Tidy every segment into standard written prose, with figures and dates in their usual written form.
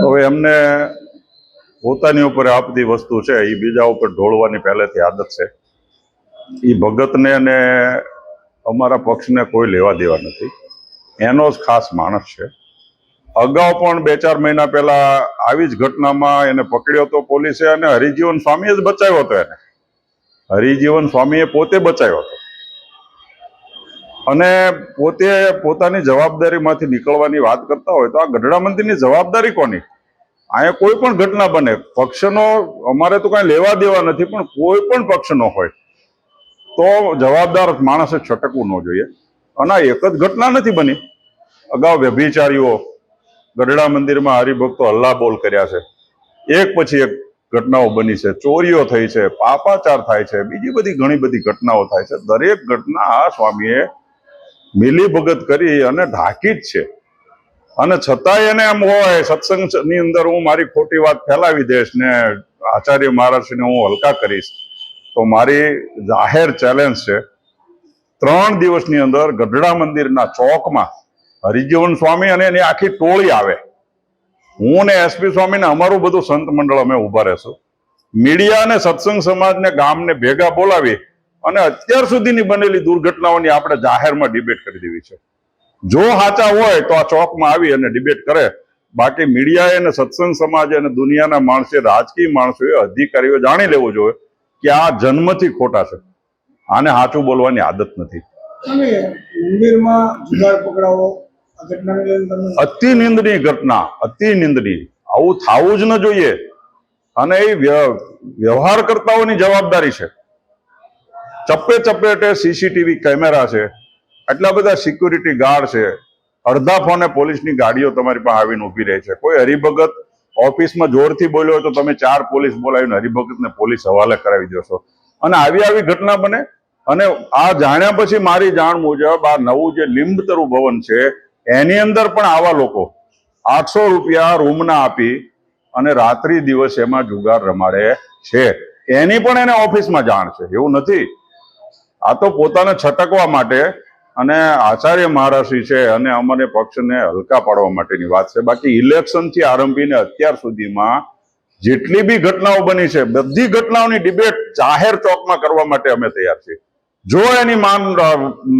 હવે એમને પોતાની ઉપર આપતી વસ્તુ છે એ બીજા ઉપર ઢોળવાની પહેલેથી આદત છે. એ ભગતને અને અમારા પક્ષને કોઈ લેવા દેવા નથી. એનો જ ખાસ માણસ છે. અગાઉ પણ 2-4 મહિના પહેલા આવી જ ઘટનામાં એને પકડ્યો હતો પોલીસે, અને હરિજીવન સ્વામીએ જ બચાવ્યો હતો. એને હરિજીવન સ્વામીએ પોતે બચાવ્યો હતો. અને પોતે પોતાની જવાબદારીમાંથી નીકળવાની વાત કરતા હોય તો આ ગઢડા મંદિરની જવાબદારી કોની? અહીંયા કોઈ પણ ઘટના બને, પક્ષનો અમારે તો કઈ લેવા દેવા નથી, પણ કોઈ પણ પક્ષનો હોય તો જવાબદાર માણસે છટકવું ન જોઈએ. અને એક જ ઘટના નથી બની. અગાઉ વ્યભિચારીઓ ગઢડા મંદિરમાં હરિભક્તો હલ્લા બોલ કર્યા છે, એક પછી એક ઘટનાઓ બની છે, ચોરીઓ થઈ છે, પાપાચાર થાય છે, બીજી બધી ઘણી બધી ઘટનાઓ થાય છે. દરેક ઘટના આ સ્વામીએ મિલીભગત કરી અને ઢાંકી જ છે. અને છતાંય એને એમ હોય સત્સંગની અંદર હું મારી ખોટી વાત ફેલાવી દઈશ ને આચાર્ય મહારાજને હું હલકા કરીશ. તો મારી જાહેર ચેલેન્જ છે, 3 દિવસની અંદર ગઢડા મંદિરના ચોકમાં હરિજીવન સ્વામી અને એની આખી ટોળી આવે. હું ને એસપી સ્વામી ને અમારું બધું સંત મંડળ અમે ઉભા રહેશું. મીડિયા અને સત્સંગ સમાજને ગામને ભેગા બોલાવી અને અત્યાર સુધીની બનેલી દુર્ઘટનાઓની આપણે જાહેરમાં ડિબેટ કરી દેવી છે. જો સાચા હોય તો આ ચોકમાં આવી અને ડિબેટ કરે. બાકી મીડિયાએ અને સત્સંગ સમાજે અને દુનિયાના માણસે, રાજકીય માણસોએ, અધિકારીઓ જાણી લેવું જોઈએ કે આ જન્મથી ખોટા છે. આને સાચું બોલવાની આદત નથી. મંદિરમાં જુગાર પકડાવો અતિ નિંદનીય ઘટના, અતિ નિંદનીય. આવું થવું જ ન જોઈએ. અને એ વ્યવહાર કરતાઓની જવાબદારી છે. ચપ્પે ચપ્પેટે સીસીટીવી કેમેરા છે, આટલા બધા સિક્યુરિટી ગાર્ડ છે, અડધા ફોને પોલીસની ગાડીઓ તમારી પાસે આવીને ઉભી રહે છે. કોઈ હરિભગત ઓફિસમાં જોરથી બોલ્યો તો તમે 4 પોલીસ બોલાવીને હરિભગતને પોલીસ હવાલે કરાવી દો છો. અને આવી ઘટના બને. અને આ જાણ્યા પછી મારી જાણ મુજબ આ નવું જે લીંબતરુ ભવન છે એની અંદર પણ આવા લોકો 800 રૂપિયા રૂમના આપી અને રાત્રિ દિવસ એમાં જુગાર રમાડે છે. એની પણ એને ઓફિસમાં જાણ છે. એવું નથી. આ તો પોતાને છટકવા માટે અને આચાર્ય મહારાજશ્રી છે અને અમારે પક્ષને હલકા પાડવા માટેની વાત છે. બાકી ઇલેક્શનથી આરંભીને અત્યાર સુધીમાં જેટલી બી ઘટનાઓ બની છે બધી ઘટનાઓની ડિબેટ જાહેર ચોકમાં કરવા માટે અમે તૈયાર છીએ. જો એની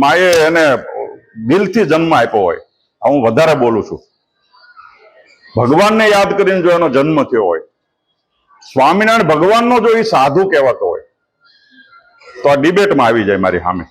માએ એને દિલથી જન્મ આપ્યો હોય, હું વધારે બોલું છું, ભગવાનને યાદ કરીને જો એનો જન્મ થયો હોય, સ્વામિનારાયણ ભગવાનનો જો એ સાધુ કહેવાતો હોય તો આ ડિબેટમાં આવી જાય મારી સામે.